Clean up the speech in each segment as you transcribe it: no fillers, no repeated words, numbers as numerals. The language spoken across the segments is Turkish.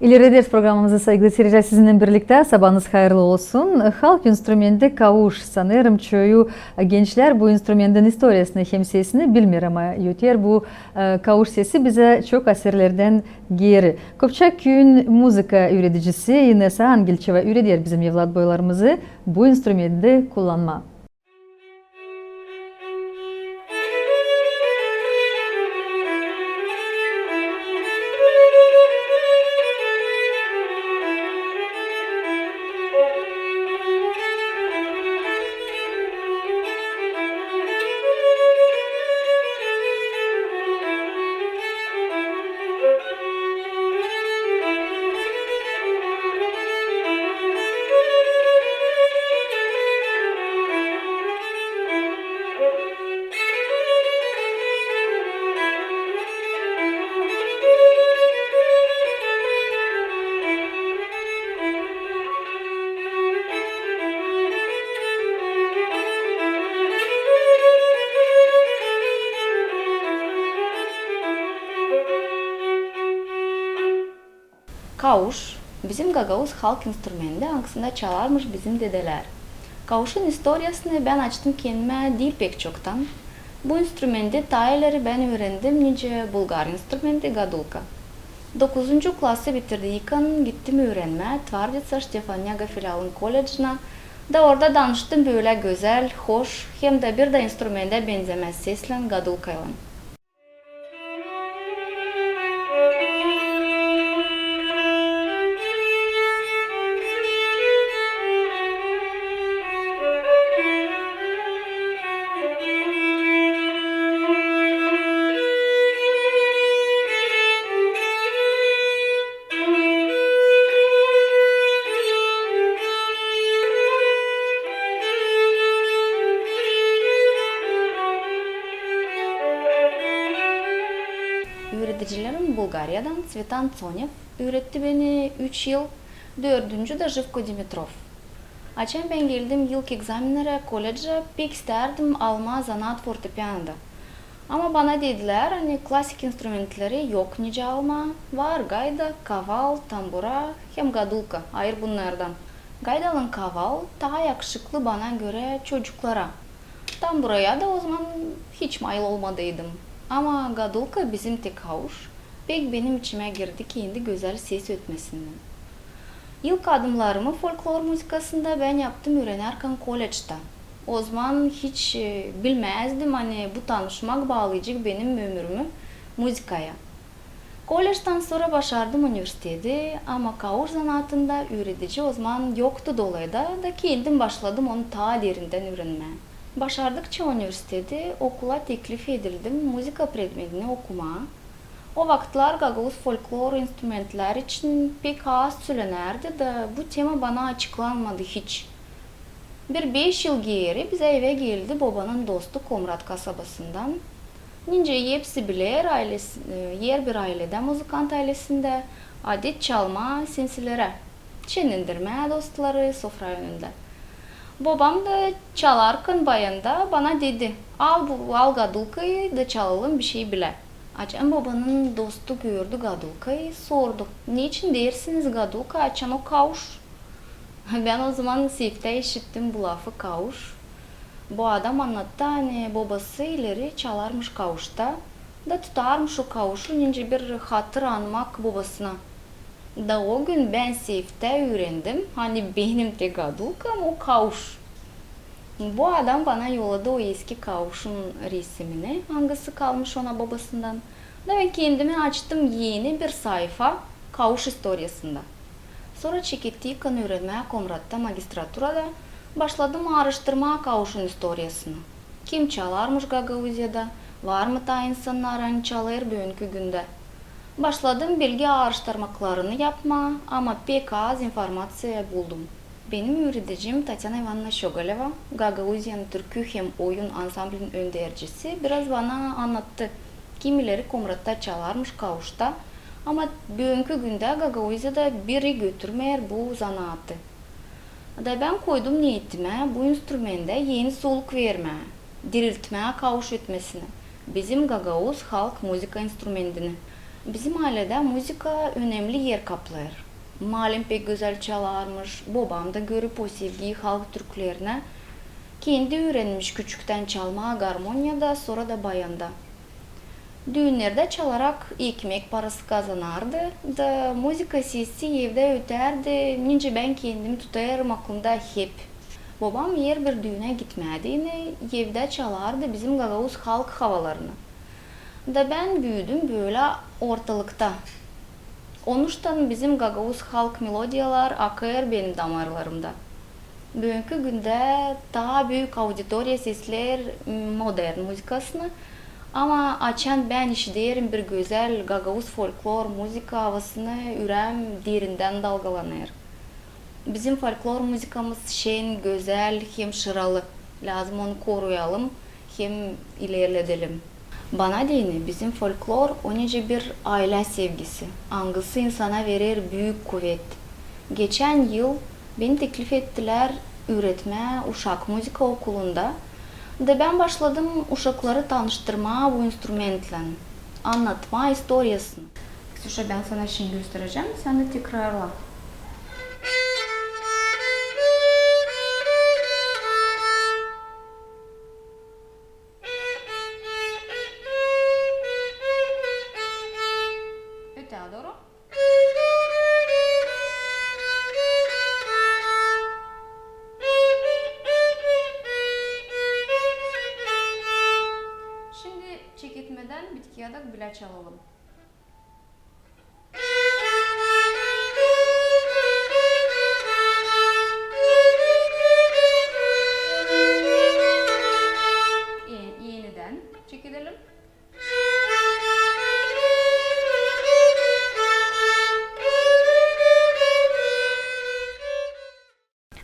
İleri Ders programımızı saygılı seyirciler sizinle birlikte sabahınız hayırlı olsun. Halk instrumenti kavuş. Sanırım çoğu gençler bu instrumentin historisini hem sesini bilmiyor ama yeter bu kavuş sesi bize çok asırlardan geri. Kopçaköy'ün müzika üreticisi Inesa Angilçeva üretiyor bizim evlat boylarımızı bu instrumenti kullanma. Kavuş, bizim Gagavuz halk instrümenti aslında çalarmış bizim dedeler. Kavuşun historiasını ben açtım kendime değil pek çoktan. Bu instrümenti tayeleri ben öğrendim nice Bulgar instrümenti gadulka. 9. klası bitirdiğim gittim öğrenmeye Tvarditsa Stefaniaga Filal'ın kolejine da orada danıştım böyle güzel, hoş hem de bir de instrümende benzemez sesle gadulkayla. Öğreticilerim Bulgarya'dan Svetan Tsonev öğretti beni 3 yıl, 4. da Живко Dimitrov. Açan ben geldim yılk egzaminlere koleje pek isterdim alma zanaat fortepianoda. Ama bana dediler hani klasik instrumentleri yok nice alma, var gayda, kaval, tambura hem gadulka, hayır bunlardan. Gaydalın kaval daha yakışıklı bana göre çocuklara. Tamburaya da o zaman hiç mayıl olmadıydım. Ama gadulka bizim tek havuç, pek benim içime girdi kendi güzel ses ötmesinden. İlk adımlarımı folklor müzikasında ben yaptım öğrenirken kolejde. O zaman hiç bilmezdim hani bu tanışmak bağlayacak benim ömrümü müzikaya. Kolejden sonra başardım üniversitede ama kavuş zanaatında öğretici o zaman yoktu dolayı da kendim başladım onu daha derinden öğrenmeye. Başardıkça üniversitede okula teklif edildim müzika predmetini okumaya. O vakitler Gagavuz folklor instrumentler için pek az söylenirdi de bu tema bana açıklanmadı hiç. Bir 5 yıl geri bize eve geldi babanın dostu Komrat kasabasından. Nince hepsi bilir ailesi, yer bir ailede müzikant ailesinde adet çalma sinsilere, çenindirme dostları sofra önünde. Babam da çalarken bayanda bana dedi, al gadulkayı da çalalım bir şey bile. Açan babanın dostu gördü gadulkayı sordu. Niçin dersiniz gadulka açan o kavuş? Ben o zaman sifte işittim bu lafı kavuş. Bu adam anlattı hani babası ileri çalarmış kavuşta da tutarmış o kavuşu nince bir hatır anmak babasına. Da o gün ben sifte öğrendim hani benim tek gadulkam o kavuş. Bu adam bana yolladı o eski kavuşun resimini. Hangisi kalmış ona babasından. Da ben kendime açtım yeni bir sayfa kavuş historiasında. Sonra çekittiğim öğrenmeye Komrat'ta magistraturada başladım araştırmaya kavuşun historiasını. Kim çalarmış Gagavuzya'da, var mı ta insanlar hani çalır bugünkü günde. Başladım bilgi araştırmalarını yapma ama pek az informasya buldum. Benim öğreticim Tatyana Ivanna Şogaleva, Gagavuzyan türkü hem oyun ansamblinin öndericisi biraz bana anlattı. Kimileri Komrat'ta çalarmış kavuşta ama bugünkü günde Gagavuzya'da biri götürmeyer bu zanaatı. Da ben koydum niyetime bu instrümende yeni soluk vermeye, diriltmeye kavuş etmesini. Bizim Gagavuz halk müzika instrumentini. Bizim ailede müzika önemli yer kaplar. Malum pek güzel çalarmış. Babam da görüp o sevgiyi halk türkülerine kendi öğrenmiş küçükten çalma garmonyada sonra da bayanda. Düğünlerde çalarak ekmek parası kazanardı da müzik sesi evde öterdi. Nince ben kendimi tutarım aklımda hep. Babam yer bir düğüne gitmediğini evde çalardı bizim Gagavuz halk havalarını. Da ben büyüdüm böyle ortalıkta. Onuştan bizim Gagavuz halk melodiyalar akar benim damarlarımda. Bugünkü günde daha büyük auditoriya sesler modern müzikasını ama açan ben işlerim bir güzel Gagavuz folklor müzika havasını ürem derinden dalgalanır. Bizim folklor müzikamız şen, güzel, hem şıralı. Lazım onu koruyalım, hem ilerledelim. Bana dini bizim folklor onca bir aile sevgisi. Angısı insana verir büyük kuvvet. Geçen yıl beni teklif ettiler öğretme uşak müzika okulunda. Da ben başladım uşakları tanıştırma bu instrumentle. Anlatma historiasını. Kısuşa ben sana şimdi göstereceğim. Sen de tekrarla. Öteye doğru. Şimdi çekitmeden bitki yadak bile çalalım. Yeniden çekelim.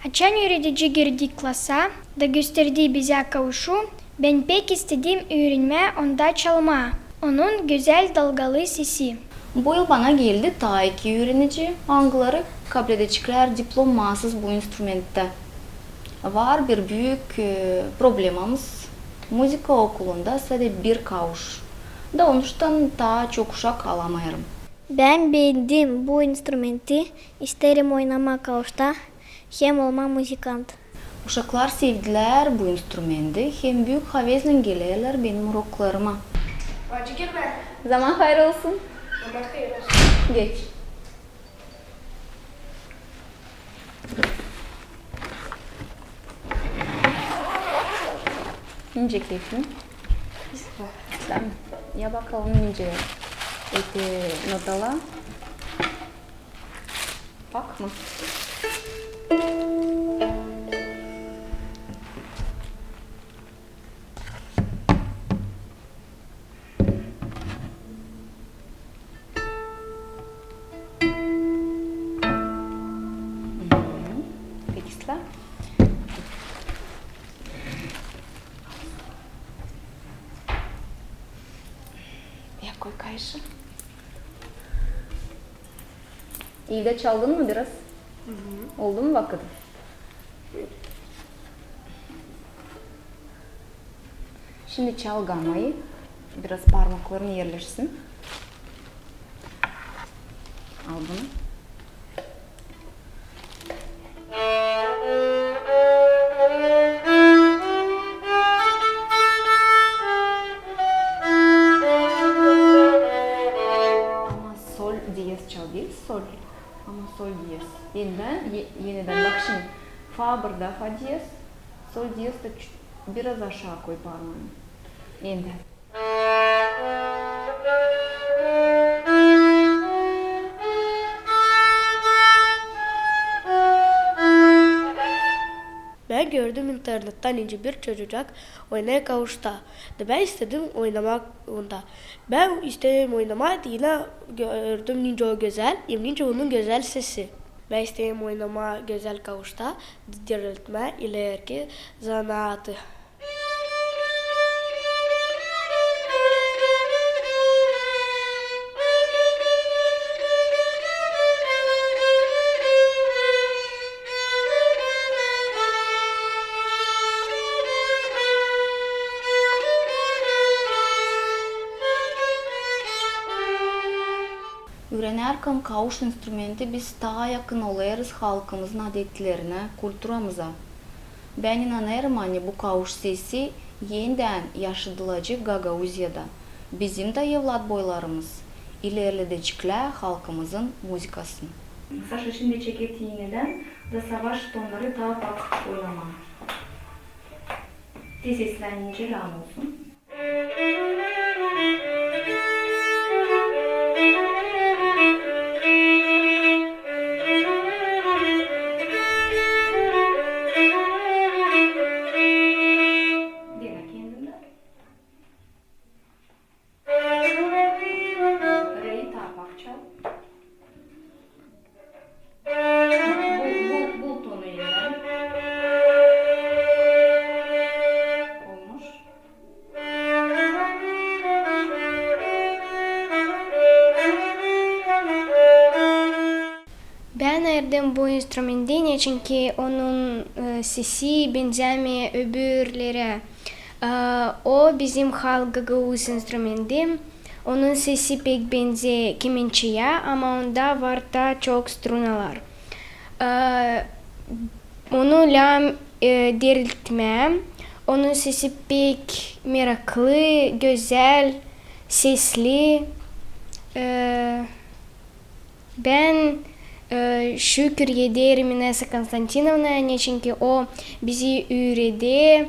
Açan öğretici girdi klasa da gösterdi bize kavuşu. Ben pek istedim öğrenme onda çalma. Onun güzel dalgalı sesi. Bu yıl bana geldi ta iki öğrenici. Hangileri kabul edecekler diplomasız bu instrumentte. Var bir büyük problemimiz. Müzik okulunda sadece bir kavuş. Da onuştan daha çok uşak alamayarım. Ben beğendim bu instrumenti. İsterim oynamak kavuşta. Hem olma müzikant. Uşaklar sevdiler bu instrumenti. Hem büyük havezle gelirler benim rocklarıma. Hadi girme. Zaman hayır olsun. Zaman hayır olsun. Geç. İnce keyfin. Sen ya bakalım ince eti notala. Bakma. Pekisla. Ya koy kayışı. İyi de çaldın mı biraz? Oldu mu vakit? Şimdi çal gamayı. Biraz parmakların yerleşsin. Al bunu. Ama sol diyez çal değil, sol. Ama sol diyez. Yeniden bak şimdi. Fa burada fa diyez. Sol diyez de biraz aşağı koy parmağını. Yeniden. Ben gördüm internetten ince bir çocuk oynaya kavuşta. Da ben istedim oynamak onda. Ben istedim oynamak yine gördüm nince o güzel, nince onun güzel sesi. Ben istedim oynama güzel kavuşta, diriltme ileriki zanaatı. Bəlkəm kavuş instrumenti biz daha yakın olarız halkımızın adetlerine, kulturamıza. Ben inanırım hani bu kavuş sesi yeniden yaşatılacak Gagauziyada. Bizim de evlat boylarımız ilerledecekler halkımızın müzikasını. Sasha şimdi ceket iğneden da savaş tonları daha bak oynama. Tez seslenince lan olsun. Ben ayırdım bu instrumenti çünkü onun sesi benzemiyor öbürlere. O bizim halk Gagauz instrumenti. Onun sesi pek benziyor kemençeye ama onda var da çok strunalar. Onu lam diriltme. Onun sesi pek meraklı, güzel, sesli. Ben şükür ederim Inessa Konstantinovna çünkü o bizi öğretti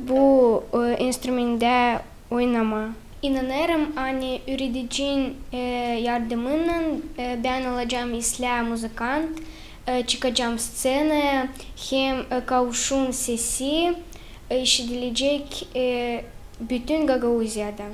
bu enstrümanda oynama. İnanırım hani öğreticinin yardımıyla ben olacağım isla müzikant, çıkacağım scenaya hem kavuşun sesi işitilecek bütün Gagauziyada.